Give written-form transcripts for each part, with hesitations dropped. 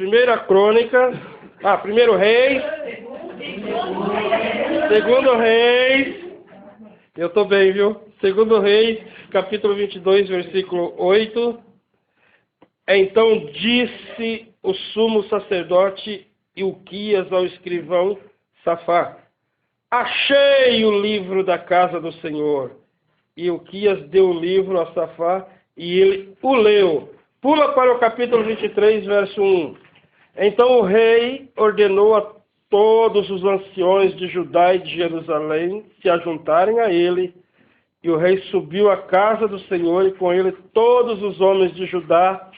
Primeira Crônica, Primeiro Reis, Segundo Reis, eu estou bem, viu? Segundo Reis, capítulo 22, versículo 8. Então disse o sumo sacerdote Ilquias ao escrivão Safá: achei o livro da casa do Senhor. E Ilquias deu o livro a Safá e ele o leu. Pula para o capítulo 23, verso 1. Então o rei ordenou a todos os anciões de Judá e de Jerusalém se ajuntarem a ele. E o rei subiu à casa do Senhor, e com ele todos os homens de Judá,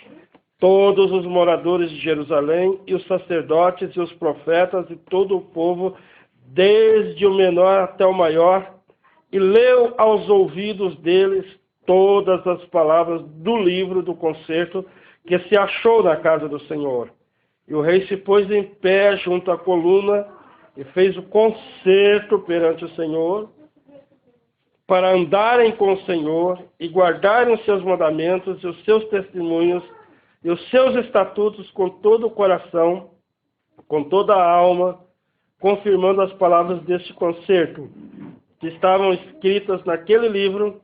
todos os moradores de Jerusalém, e os sacerdotes e os profetas, e todo o povo, desde o menor até o maior, e leu aos ouvidos deles todas as palavras do livro do concerto que se achou na casa do Senhor. E o rei se pôs em pé junto à coluna, e fez o concerto perante o Senhor, para andarem com o Senhor, e guardarem os seus mandamentos, e os seus testemunhos, e os seus estatutos com todo o coração, com toda a alma, confirmando as palavras deste concerto, que estavam escritas naquele livro,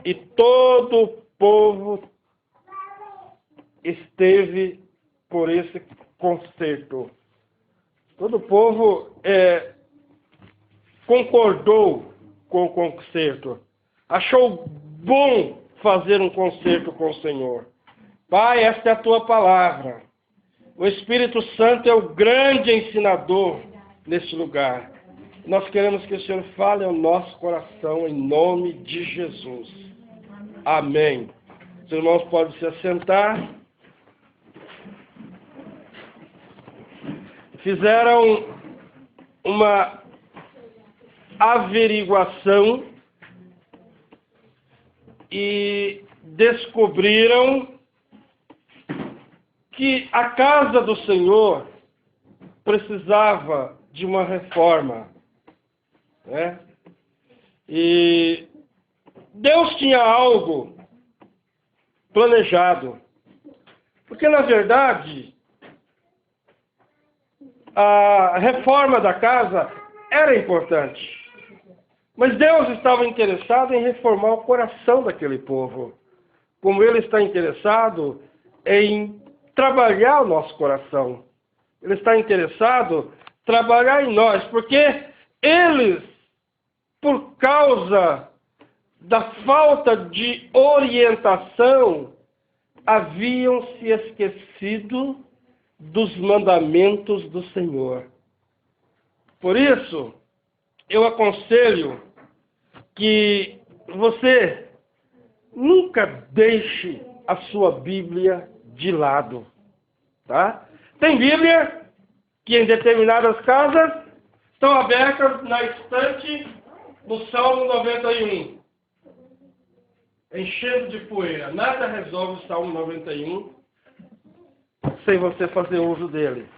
e todo o povo esteve por esse concerto. Todo o povo concordou com o concerto. Achou bom fazer um concerto com o Senhor. Pai, esta é a tua palavra. O Espírito Santo é o grande ensinador neste lugar. Nós queremos que o Senhor fale ao nosso coração em nome de Jesus. Amém. Os irmãos podem se assentar. Fizeram uma averiguação e descobriram que a casa do Senhor precisava de uma reforma, né? E Deus tinha algo planejado, porque na verdade a reforma da casa era importante, mas Deus estava interessado em reformar o coração daquele povo, como Ele está interessado em trabalhar o nosso coração. Ele está interessado em trabalhar em nós, porque eles, por causa da falta de orientação, haviam se esquecido dos mandamentos do Senhor. Por isso, eu aconselho que você nunca deixe a sua Bíblia de lado, tá? Tem Bíblia que em determinadas casas estão abertas na estante do Salmo 91, enchendo de poeira. Nada resolve o Salmo 91 sem você fazer uso dele.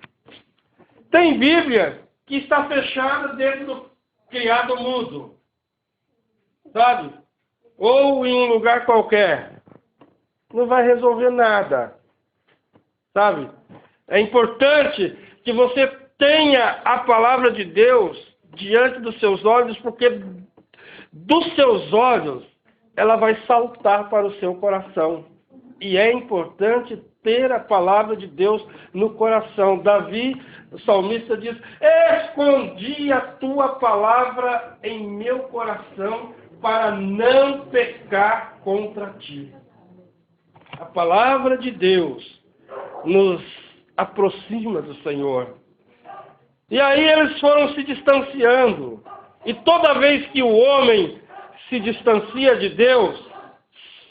Tem Bíblia que está fechada dentro do criado mudo, sabe? Ou em um lugar qualquer. Não vai resolver nada, sabe? É importante que você tenha a palavra de Deus diante dos seus olhos, porque dos seus olhos ela vai saltar para o seu coração. E é importante ter a palavra de Deus no coração. Davi, o salmista, diz: escondi a tua palavra em meu coração para não pecar contra ti. A palavra de Deus nos aproxima do Senhor. E aí eles foram se distanciando. E toda vez que o homem se distancia de Deus,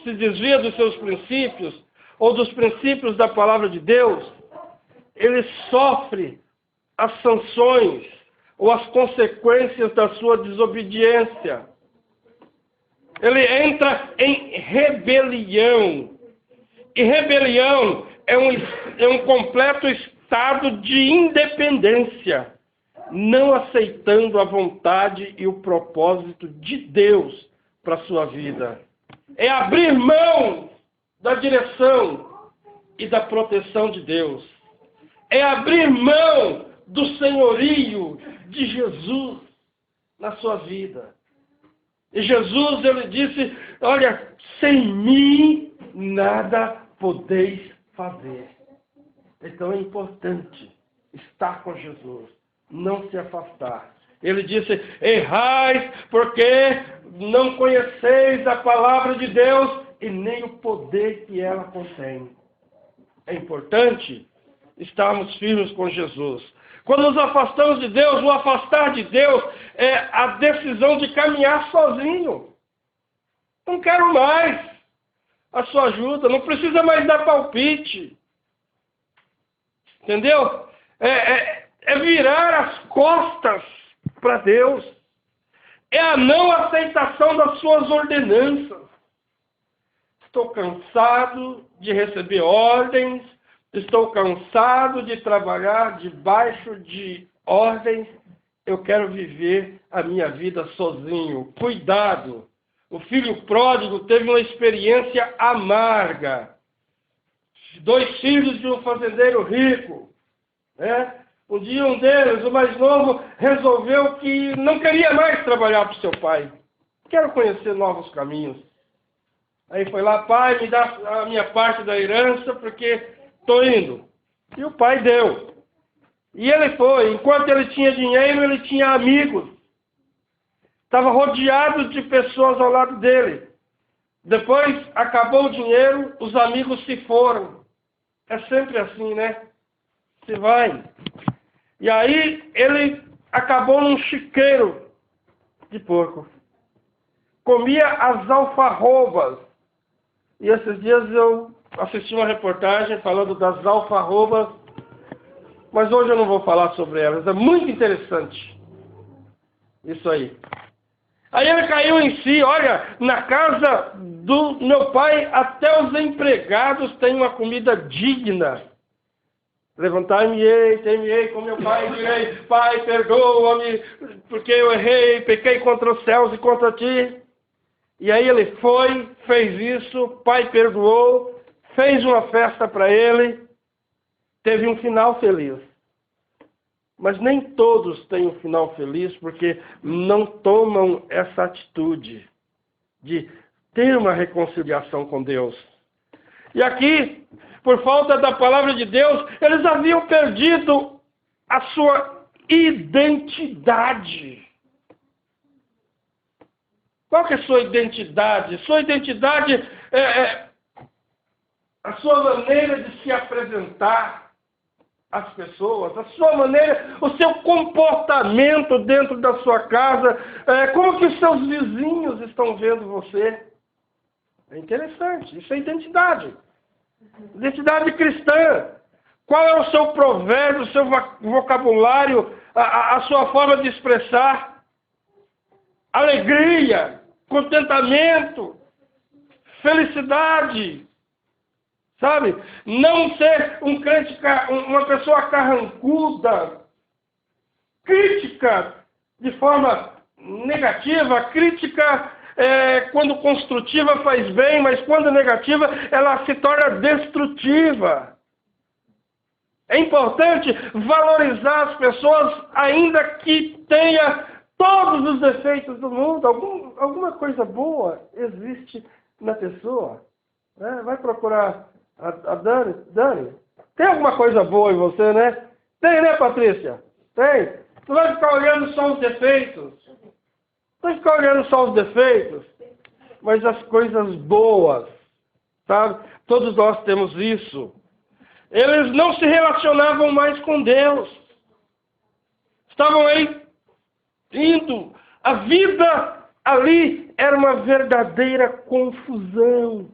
se desvia dos seus princípios, ou dos princípios da palavra de Deus, ele sofre as sanções ou as consequências da sua desobediência. Ele entra em rebelião. E rebelião é um completo estado de independência, não aceitando a vontade e o propósito de Deus para a sua vida. É abrir mão da direção e da proteção de Deus. é abrir mão do senhorio de Jesus na sua vida. E Jesus, ele disse, olha, sem mim nada podeis fazer. Então é importante estar com Jesus, não se afastar. Ele disse, errais porque não conheceis a palavra de Deus e nem o poder que ela contém. É importante estarmos firmes com Jesus. Quando nos afastamos de Deus, o afastar de Deus é a decisão de caminhar sozinho. Não quero mais a sua ajuda, não precisa mais dar palpite. Entendeu? É virar as costas para Deus. É a não aceitação das suas ordenanças. Estou cansado de receber ordens, estou cansado de trabalhar debaixo de ordens, eu quero viver a minha vida sozinho. Cuidado! O filho pródigo teve uma experiência amarga. 2 filhos de um fazendeiro rico, né? Um dia um deles, o mais novo, resolveu que não queria mais trabalhar para o seu pai. Quero conhecer novos caminhos. Aí foi lá, pai, me dá a minha parte da herança, porque estou indo. E o pai deu. E ele foi. Enquanto ele tinha dinheiro, ele tinha amigos. Estava rodeado de pessoas ao lado dele. Depois, acabou o dinheiro, os amigos se foram. É sempre assim, né? Se vai. E aí, ele acabou num chiqueiro de porco. Comia as alfarrobas. E esses dias eu assisti uma reportagem falando das alfarrobas, mas hoje eu não vou falar sobre elas. É muito interessante isso aí. Aí ele caiu em si. Olha, na casa do meu pai, até os empregados têm uma comida digna. Levantar-me-ei, ter-me-ei com meu pai e direi, pai, perdoa-me, porque eu errei, pequei contra os céus e contra ti. E aí ele foi, fez isso, o pai perdoou, fez uma festa para ele, teve um final feliz. Mas nem todos têm um final feliz porque não tomam essa atitude de ter uma reconciliação com Deus. E aqui, por falta da palavra de Deus, eles haviam perdido a sua identidade. Qual que é a sua identidade? Sua identidade é a sua maneira de se apresentar às pessoas, a sua maneira, o seu comportamento dentro da sua casa, como que os seus vizinhos estão vendo você. É interessante, isso é identidade. Identidade cristã. Qual é o seu provérbio, o seu vocabulário, a sua forma de expressar alegria, contentamento, felicidade, sabe? Não ser um crente, uma pessoa carrancuda, crítica de forma negativa, crítica quando construtiva faz bem, mas quando negativa ela se torna destrutiva. É importante valorizar as pessoas, ainda que tenha todos os defeitos do mundo. Alguma coisa boa existe na pessoa. Vai procurar a Dani. Dani, tem alguma coisa boa em você, né? Tem, né, Patrícia? Tem. Não vai ficar olhando só os defeitos. Não vai ficar olhando só os defeitos, mas as coisas boas, sabe? Todos nós temos isso. Eles não se relacionavam mais com Deus. Estavam aí indo. A vida ali era uma verdadeira confusão.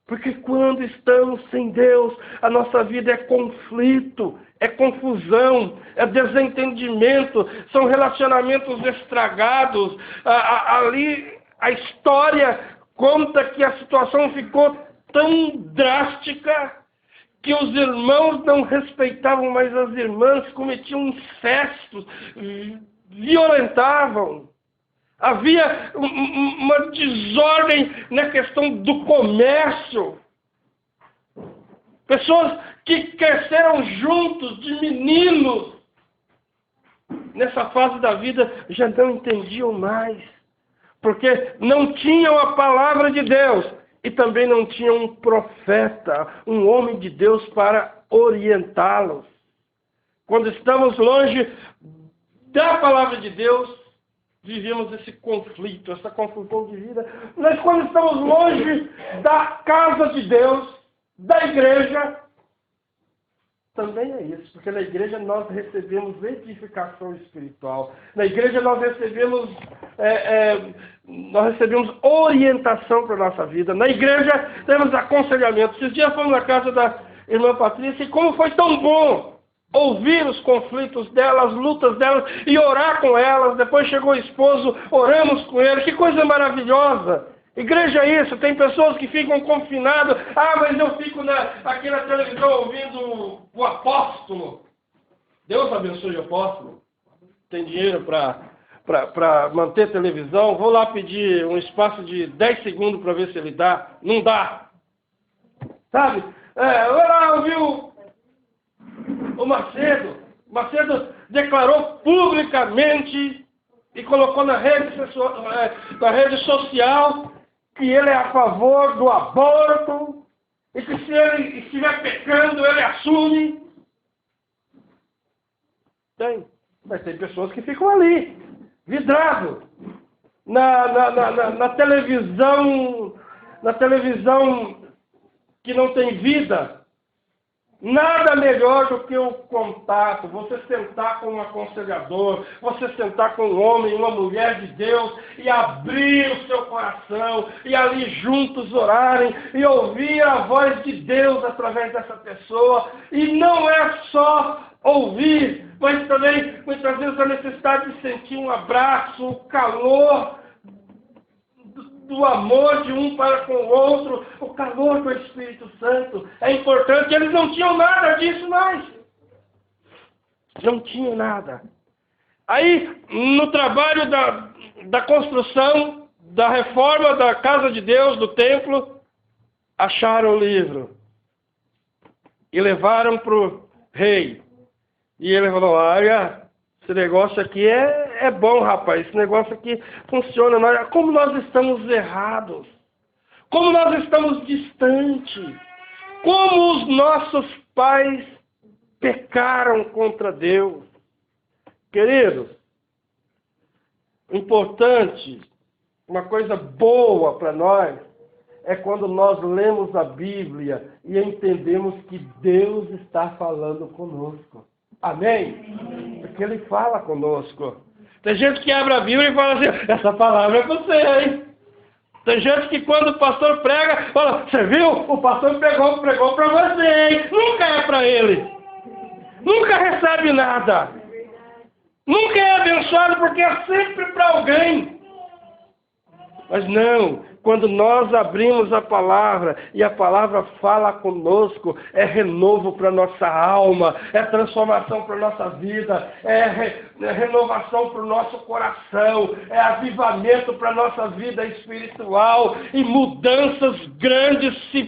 Porque quando estamos sem Deus, a nossa vida é conflito, é confusão, é desentendimento, são relacionamentos estragados. Ali a história conta que a situação ficou tão drástica que os irmãos não respeitavam mais as irmãs, cometiam incestos, violentavam. Havia uma desordem na questão do comércio. Pessoas que cresceram juntos, de meninos, nessa fase da vida, já não entendiam mais. Porque não tinham a palavra de Deus. E também não tinham um profeta, um homem de Deus para orientá-los. Quando estamos longe da palavra de Deus, vivemos esse conflito, essa confusão de vida. Mas quando estamos longe da casa de Deus, da igreja, também é isso. Porque na igreja nós recebemos edificação espiritual. Na igreja nós recebemos orientação para a nossa vida. Na igreja temos aconselhamento. Esses dias fomos na casa da irmã Patrícia e como foi tão bom ouvir os conflitos dela, as lutas delas e orar com elas. Depois chegou o esposo, oramos com ele. Que coisa maravilhosa! Igreja é isso, tem pessoas que ficam confinadas. Mas eu fico aqui na televisão ouvindo o apóstolo. Deus abençoe o apóstolo. Tem dinheiro para manter televisão. Vou lá pedir um espaço de 10 segundos para ver se ele dá. Não dá. Sabe? Eu lá ouvi o Macedo. Macedo declarou publicamente e colocou na rede social que ele é a favor do aborto e que se ele estiver pecando, ele assume. Mas tem pessoas que ficam ali, vidrado, na televisão que não tem vida. Nada melhor do que o contato, você sentar com um aconselhador, você sentar com um homem, uma mulher de Deus e abrir o seu coração e ali juntos orarem e ouvir a voz de Deus através dessa pessoa. E não é só ouvir, mas também muitas vezes a necessidade de sentir um abraço, o calor do amor de um para com o outro, o calor do Espírito Santo. É importante, eles não tinham nada disso mais. Não tinham nada. Aí, no trabalho da construção, da reforma da casa de Deus, do templo, acharam o livro. E levaram para o rei. E ele falou, olha, esse negócio aqui é bom, rapaz. Esse negócio aqui funciona. Como nós estamos errados. Como nós estamos distantes. Como os nossos pais pecaram contra Deus. Queridos, importante, uma coisa boa para nós, é quando nós lemos a Bíblia e entendemos que Deus está falando conosco. Amém? Porque Ele fala conosco. Tem gente que abre a Bíblia e fala assim, essa palavra é para você, hein? Tem gente que quando o pastor prega, fala, você viu? O pastor pregou para você, hein? Nunca é para ele. Nunca recebe nada. Nunca é abençoado porque é sempre para alguém. Mas não, quando nós abrimos a palavra e a palavra fala conosco, é renovo para nossa alma, é transformação para nossa vida, é renovação para o nosso coração, é avivamento para nossa vida espiritual e mudanças grandes se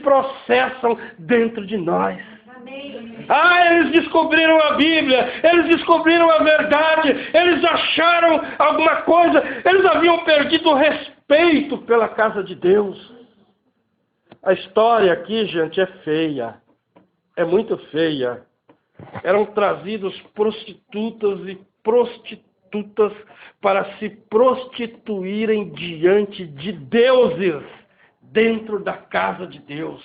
processam dentro de nós. Eles descobriram a Bíblia, eles descobriram a verdade, eles acharam alguma coisa, eles haviam perdido o respeito pela casa de Deus. A história aqui, gente, é feia, é muito feia. Eram trazidos prostitutas e prostitutas para se prostituírem diante de deuses dentro da casa de Deus.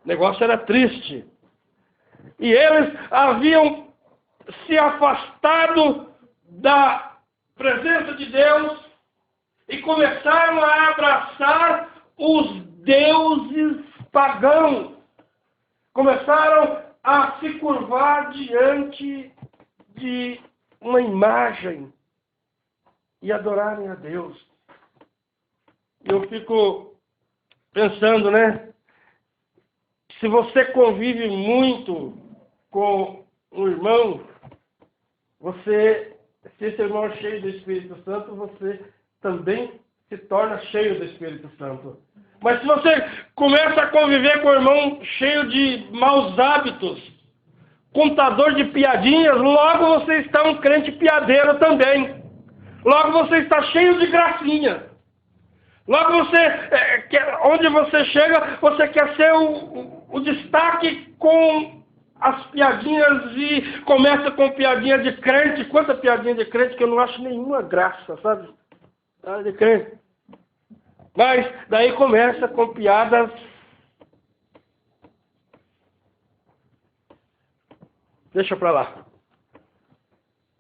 O negócio era triste. E eles haviam se afastado da presença de Deus e começaram a abraçar os deuses pagãos. Começaram a se curvar diante de uma imagem e adorarem a Deus. Eu fico pensando, né? Se você convive muito com um irmão, se esse irmão é cheio do Espírito Santo, você também se torna cheio do Espírito Santo. Mas se você começa a conviver com o irmão cheio de maus hábitos, contador de piadinhas, logo você está um crente piadeiro também. Logo você está cheio de gracinha. Logo você, onde você chega, você quer ser o destaque com as piadinhas e começa com piadinha de crente. Quanta piadinha de crente que eu não acho nenhuma graça, sabe? De crente. Mas daí começa com piadas. Deixa para lá.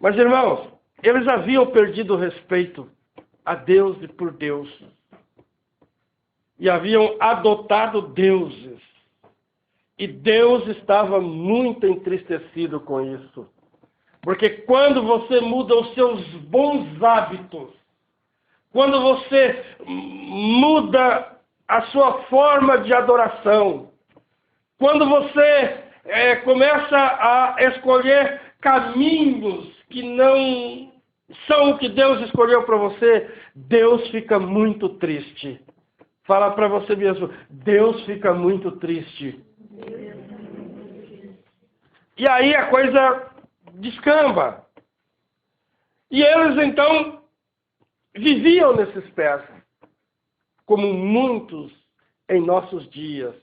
Mas irmãos, eles haviam perdido o respeito a Deus e por Deus. E haviam adotado deuses. E Deus estava muito entristecido com isso. Porque quando você muda os seus bons hábitos, quando você muda a sua forma de adoração, quando você começa a escolher caminhos que não são o que Deus escolheu para você, Deus fica muito triste. Fala para você mesmo, Deus fica muito triste. E aí a coisa descamba. E eles então viviam nesses pés, como muitos em nossos dias,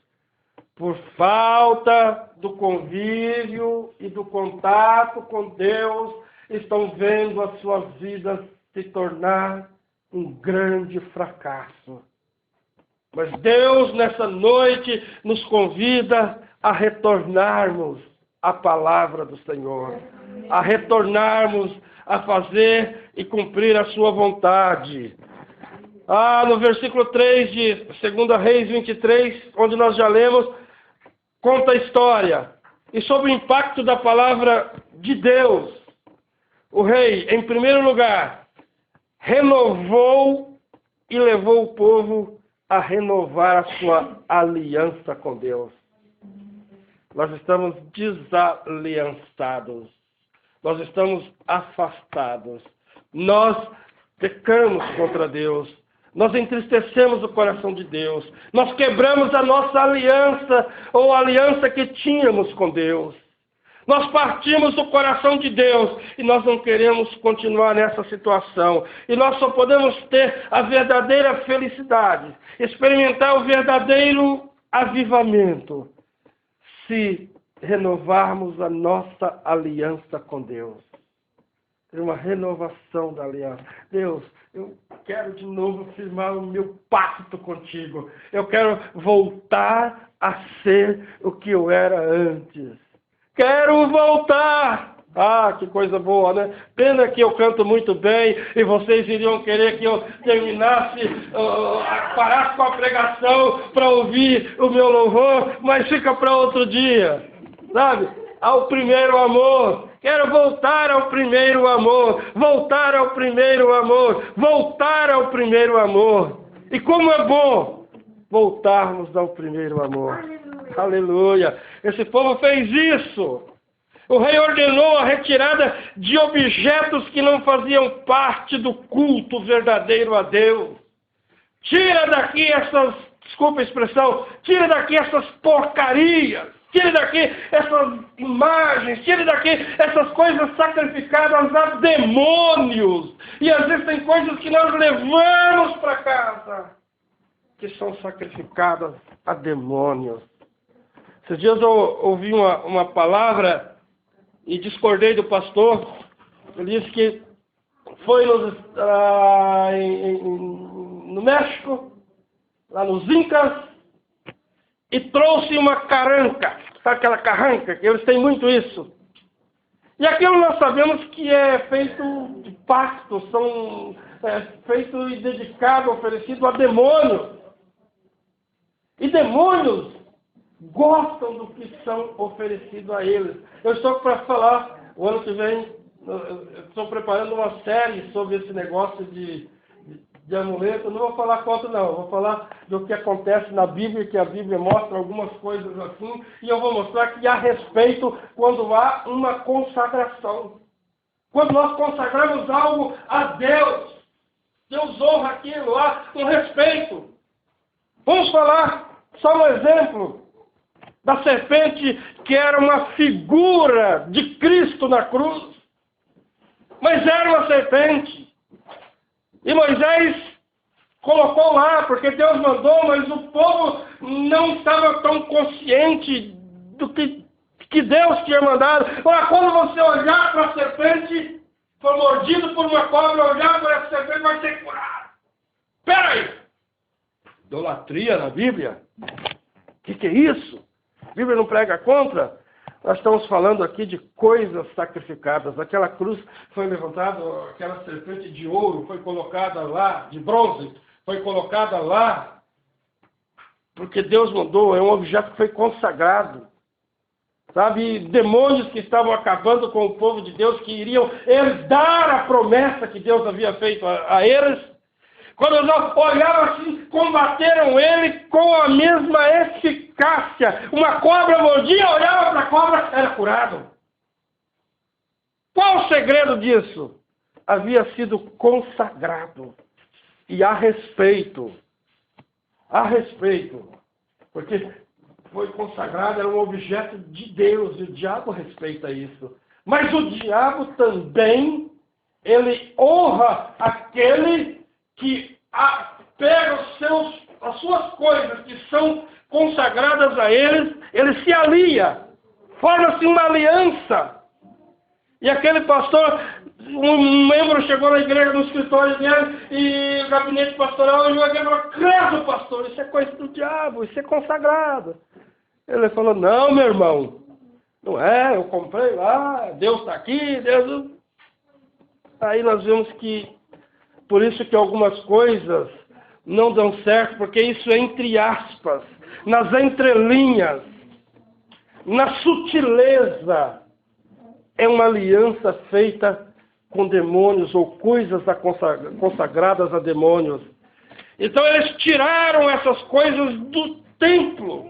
por falta do convívio e do contato com Deus, estão vendo as suas vidas se tornar um grande fracasso. Mas Deus, nessa noite, nos convida a retornarmos à palavra do Senhor, a retornarmos a fazer e cumprir a sua vontade. No versículo 3 de 2 Reis 23, onde nós já lemos, conta a história. E sobre o impacto da palavra de Deus, o rei, em primeiro lugar, renovou e levou o povo a renovar a sua aliança com Deus. Nós estamos desaliançados. Nós estamos afastados. Nós pecamos contra Deus. Nós entristecemos o coração de Deus. Nós quebramos a nossa aliança, ou a aliança que tínhamos com Deus. Nós partimos do coração de Deus e nós não queremos continuar nessa situação. E nós só podemos ter a verdadeira felicidade, experimentar o verdadeiro avivamento, se renovarmos a nossa aliança com Deus. Ter uma renovação da aliança. Deus, eu quero de novo firmar o meu pacto contigo. Eu quero voltar a ser o que eu era antes. Quero voltar! Que coisa boa, né? Pena que eu canto muito bem e vocês iriam querer que eu terminasse, parasse com a pregação para ouvir o meu louvor, mas fica para outro dia, sabe? Ao primeiro amor. Quero voltar ao primeiro amor, voltar ao primeiro amor, voltar ao primeiro amor. E como é bom voltarmos ao primeiro amor. Aleluia. Esse povo fez isso. O rei ordenou a retirada de objetos que não faziam parte do culto verdadeiro a Deus. Tira daqui essas, desculpa a expressão, tira daqui essas porcarias. Tire daqui essas imagens, tire daqui essas coisas sacrificadas a demônios. E às vezes tem coisas que nós levamos para casa, que são sacrificadas a demônios. Esses dias eu ouvi uma palavra e discordei do pastor. Ele disse que foi no México, lá nos Incas, e trouxe uma caranca, sabe aquela carranca, que eles têm muito isso. E aquilo nós sabemos que é feito de pacto, feito e dedicado, oferecido a demônios. E demônios gostam do que são oferecidos a eles. Eu estou para falar, o ano que vem, estou preparando uma série sobre esse negócio de amuleto. Eu não vou falar quanto não, eu vou falar do que acontece na Bíblia, que a Bíblia mostra algumas coisas assim, e eu vou mostrar que há respeito quando há uma consagração. Quando nós consagramos algo a Deus, Deus honra aquilo, há um respeito. Vamos falar só um exemplo da serpente que era uma figura de Cristo na cruz. Mas era uma serpente. E Moisés colocou lá, porque Deus mandou, mas o povo não estava tão consciente do que Deus tinha mandado. Olha, quando você olhar para a serpente, for mordido por uma cobra, olhar para a serpente, vai ser curado. Espera aí! Idolatria na Bíblia? O que é isso? A Bíblia não prega contra? Nós estamos falando aqui de coisas sacrificadas. Aquela cruz foi levantada, aquela serpente de ouro foi colocada lá, de bronze, foi colocada lá, porque Deus mandou, é um objeto que foi consagrado. Sabe, demônios que estavam acabando com o povo de Deus, que iriam herdar a promessa que Deus havia feito a eles, quando nós olhávamos assim, combateram ele com a mesma eficácia. Uma cobra mordia, olhava para a cobra, era curado. Qual o segredo disso? Havia sido consagrado. E a respeito, porque foi consagrado, era um objeto de Deus, e o diabo respeita isso. Mas o diabo também, ele honra aquele que pega as suas coisas que são consagradas a ele se alia, forma-se uma aliança. E aquele pastor, um membro chegou na igreja, no escritório dele, e o gabinete pastoral, e alguém falou: credo, pastor, isso é coisa do diabo, isso é consagrado. Ele falou: não, meu irmão, não é, eu comprei lá, Deus está aqui, Deus... Aí nós vemos que, por isso que algumas coisas não dão certo, porque isso é entre aspas, nas entrelinhas, na sutileza, é uma aliança feita com demônios ou coisas consagradas a demônios. Então eles tiraram essas coisas do templo.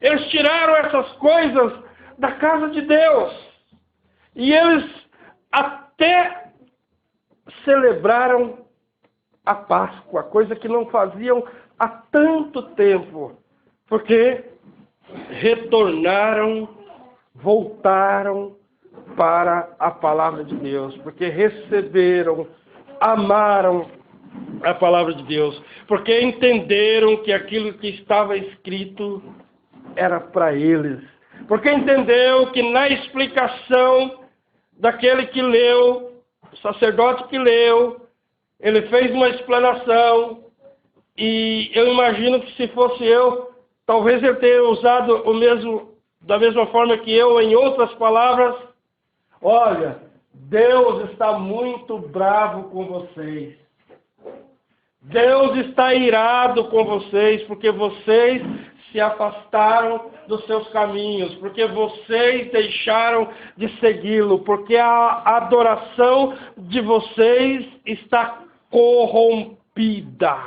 Eles tiraram essas coisas da casa de Deus. E eles até celebraram a Páscoa, coisa que não faziam há tanto tempo. Porque retornaram, voltaram para a palavra de Deus. Porque receberam, amaram a palavra de Deus. Porque entenderam que aquilo que estava escrito era para eles. Porque entendeu que na explicação daquele que leu, o sacerdote que leu, ele fez uma explanação, e eu imagino que se fosse eu, talvez ele tenha usado da mesma forma que eu, em outras palavras: olha, Deus está muito bravo com vocês. Deus está irado com vocês, porque vocês se afastaram dos seus caminhos, porque vocês deixaram de segui-lo, porque a adoração de vocês está corrompida.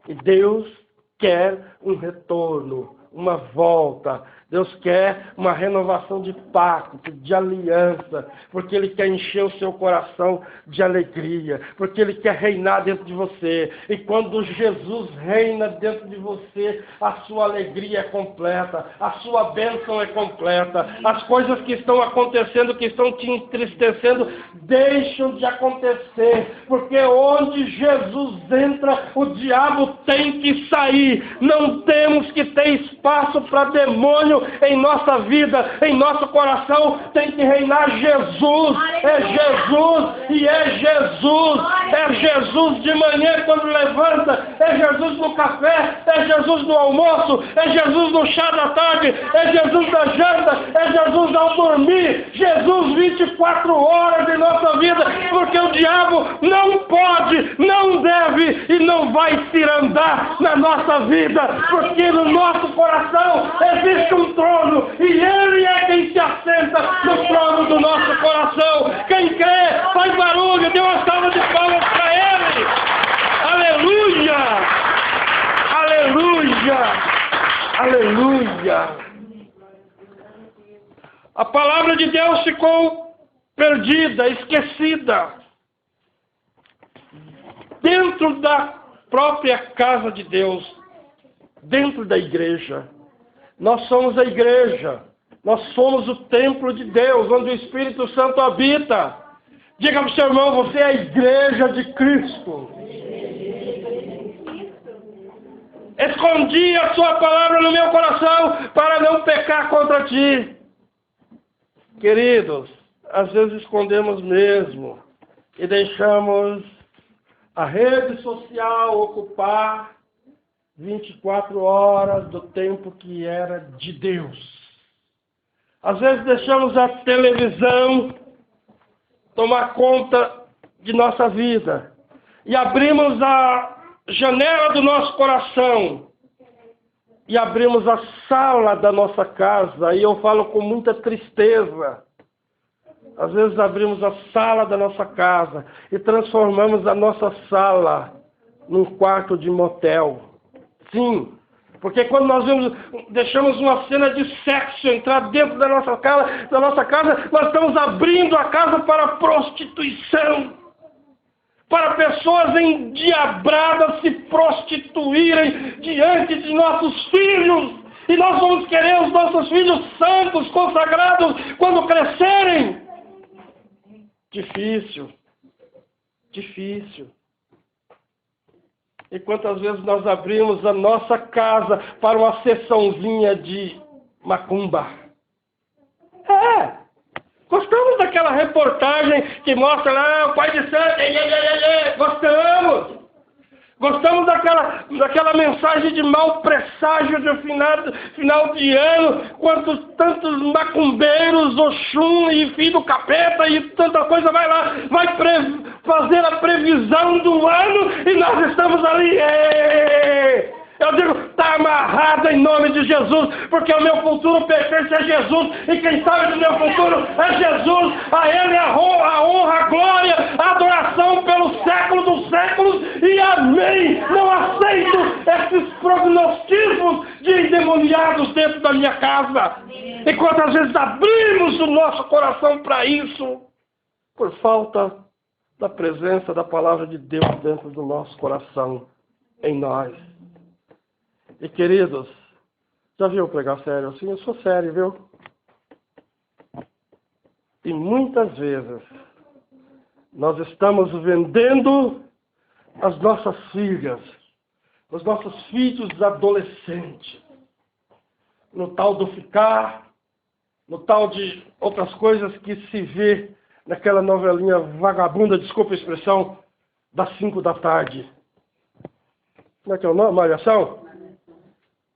E Deus quer um retorno, uma volta. Deus quer uma renovação de pacto, de aliança, porque Ele quer encher o seu coração de alegria, porque Ele quer reinar dentro de você. E quando Jesus reina dentro de você, a sua alegria é completa, a sua bênção é completa. As coisas que estão acontecendo, que estão te entristecendo, deixam de acontecer, porque onde Jesus entra, o diabo tem que sair. Não temos que ter espaço para demônio em nossa vida, em nosso coração. Tem que reinar Jesus. É Jesus e é Jesus. É Jesus de manhã quando levanta, é Jesus no café, é Jesus no almoço, é Jesus no chá da tarde, é Jesus na janta, é Jesus ao dormir. Jesus 24 horas em nossa vida, porque o diabo não pode, não deve e não vai se andar na nossa vida, porque no nosso coração existe um trono, e Ele é quem se assenta no trono do nosso coração. Quem crê, faz barulho, dê uma salva de palmas para Ele. Aleluia! Aleluia! Aleluia! A palavra de Deus ficou perdida, esquecida, dentro da própria casa de Deus, dentro da igreja. Nós somos a igreja. Nós somos o templo de Deus, onde o Espírito Santo habita. Diga para o seu irmão, você é a igreja de Cristo. Escondi a sua palavra no meu coração para não pecar contra ti. Queridos, às vezes escondemos mesmo e deixamos a rede social ocupar 24 horas do tempo que era de Deus. Às vezes deixamos a televisão tomar conta de nossa vida e abrimos a janela do nosso coração e abrimos a sala da nossa casa, e eu falo com muita tristeza. Às vezes abrimos a sala da nossa casa e transformamos a nossa sala num quarto de motel. Sim, porque quando nós deixamos uma cena de sexo entrar dentro da nossa casa, nós estamos abrindo a casa para prostituição. Para pessoas endiabradas se prostituírem diante de nossos filhos. E nós vamos querer os nossos filhos santos, consagrados, quando crescerem. Difícil. E quantas vezes nós abrimos a nossa casa para uma sessãozinha de macumba? Gostamos daquela reportagem que mostra lá o pai de santo. Gostamos. Gostamos daquela mensagem de mau presságio de final de ano, quanto tantos macumbeiros, Oxum e filho do capeta e tanta coisa vai lá, vai fazer a previsão do ano e nós estamos ali. Eu digo, está amarrado em nome de Jesus, porque o meu futuro pertence a Jesus, e quem sabe do meu futuro é Jesus. A Ele a honra, a glória, a adoração pelos séculos dos séculos, e amém. Não aceito esses prognostismos de endemoniados dentro da minha casa. E quantas vezes abrimos o nosso coração para isso, por falta da presença da palavra de Deus dentro do nosso coração, em nós. E queridos, já viu pregar sério assim? Eu sou sério, viu? E muitas vezes nós estamos vendendo as nossas filhas, os nossos filhos adolescentes, no tal do ficar, no tal de outras coisas que se vê naquela novelinha vagabunda, desculpa a expressão, das 5 da tarde. Como é que é o nome? Malhação?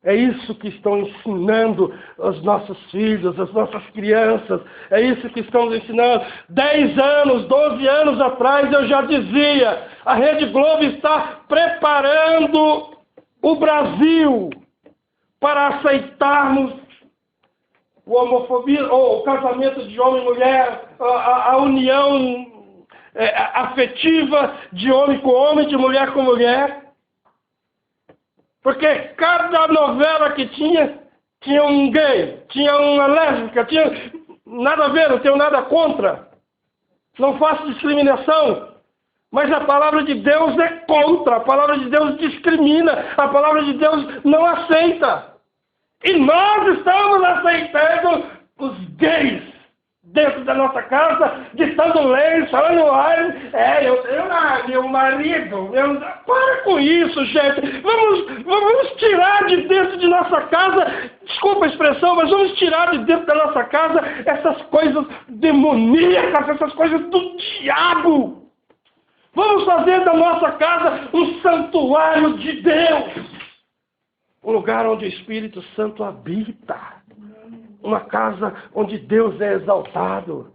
É isso que estão ensinando os nossos filhos, as nossas crianças. É isso que estão ensinando. 10 anos, 12 anos atrás eu já dizia, a Rede Globo está preparando o Brasil para aceitarmos a homofobia, ou o casamento de homem e mulher, a união afetiva de homem com homem, de mulher com mulher. Porque cada novela que tinha um gay, tinha uma lésbica, tinha nada a ver, não tenho nada contra. Não faço discriminação. Mas a palavra de Deus é contra, a palavra de Deus discrimina, a palavra de Deus não aceita. E nós estamos aceitando os gays dentro da nossa casa, ditando leis, falando, eu tenho meu marido. Para com isso, gente. Vamos tirar de dentro de nossa casa, desculpa a expressão, mas vamos tirar de dentro da nossa casa essas coisas demoníacas, essas coisas do diabo. Vamos fazer da nossa casa um santuário de Deus. Um lugar onde o Espírito Santo habita. Uma casa onde Deus é exaltado.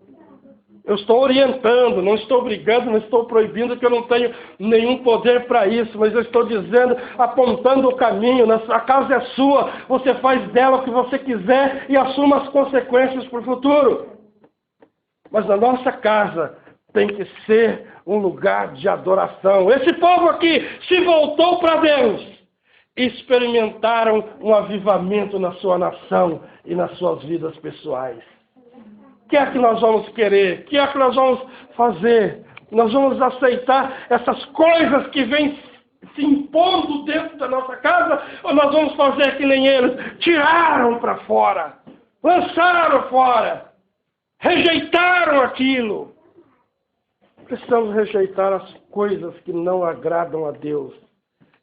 Eu estou orientando, não estou brigando, não estou proibindo, que eu não tenho nenhum poder para isso, mas eu estou dizendo, apontando o caminho. A casa é sua, você faz dela o que você quiser e assuma as consequências para o futuro. Mas a nossa casa tem que ser um lugar de adoração. Esse povo aqui se voltou para Deus. Experimentaram um avivamento na sua nação e nas suas vidas pessoais. O que é que nós vamos querer? O que é que nós vamos fazer? Nós vamos aceitar essas coisas que vêm se impondo dentro da nossa casa, ou nós vamos fazer que nem eles? Tiraram para fora, lançaram fora, rejeitaram aquilo. Precisamos rejeitar as coisas que não agradam a Deus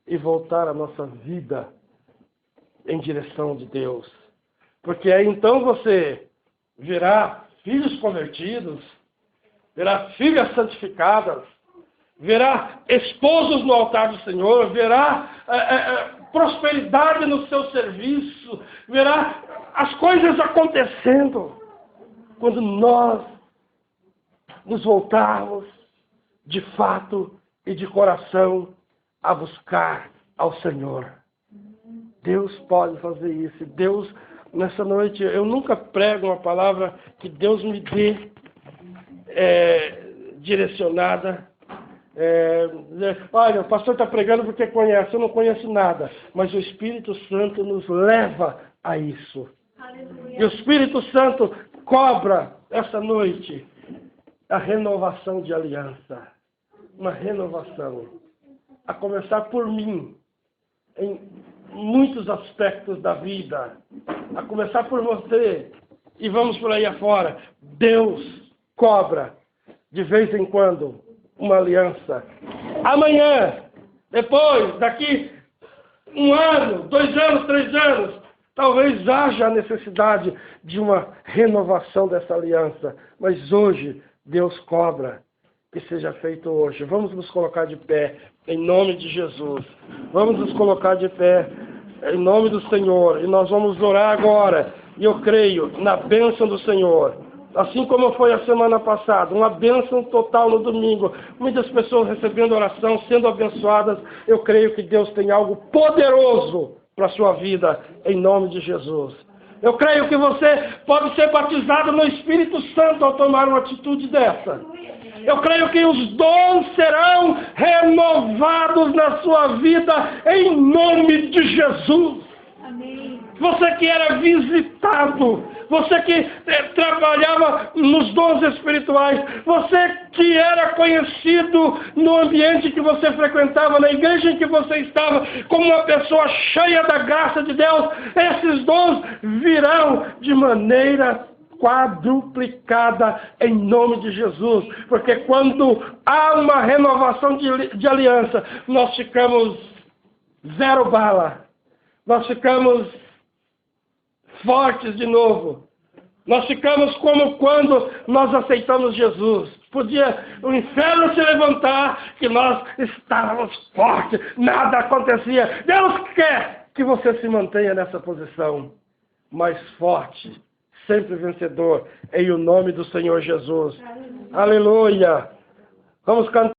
e voltar a nossa vida em direção de Deus. Porque aí então você verá filhos convertidos, verá filhas santificadas, verá esposos no altar do Senhor, verá prosperidade no seu serviço, verá as coisas acontecendo quando nós nos voltarmos de fato e de coração a buscar ao Senhor. Deus pode fazer isso. Deus, nessa noite, eu nunca prego uma palavra que Deus me dê direcionada. Olha, o pastor está pregando porque conhece. Eu não conheço nada. Mas o Espírito Santo nos leva a isso. Aleluia. E o Espírito Santo cobra essa noite a renovação de aliança. Uma renovação. A começar por mim. Em muitos aspectos da vida. A começar por você. E vamos por aí afora. Deus cobra, de vez em quando, uma aliança. Amanhã, depois, daqui 1 ano, 2 anos, 3 anos, talvez haja a necessidade de uma renovação dessa aliança. Mas hoje, Deus cobra que seja feito hoje. Vamos nos colocar de pé, em nome de Jesus. Vamos nos colocar de pé, em nome do Senhor. E nós vamos orar agora. E eu creio na bênção do Senhor. Assim como foi a semana passada, uma bênção total no domingo. Muitas pessoas recebendo oração, sendo abençoadas. Eu creio que Deus tem algo poderoso para a sua vida, em nome de Jesus. Eu creio que você pode ser batizado no Espírito Santo ao tomar uma atitude dessa. Eu creio que os dons serão renovados na sua vida, em nome de Jesus. Amém. Você que era visitado, você que trabalhava nos dons espirituais, você que era conhecido no ambiente que você frequentava, na igreja em que você estava, como uma pessoa cheia da graça de Deus, esses dons virão de maneira quadruplicada em nome de Jesus. Porque quando há uma renovação de aliança, nós ficamos 0 bala. Nós ficamos fortes de novo. Nós ficamos como quando nós aceitamos Jesus. Podia o inferno se levantar, que nós estávamos fortes, nada acontecia. Deus quer que você se mantenha nessa posição, mais forte, sempre vencedor, em o nome do Senhor Jesus. Aleluia. Vamos cantar.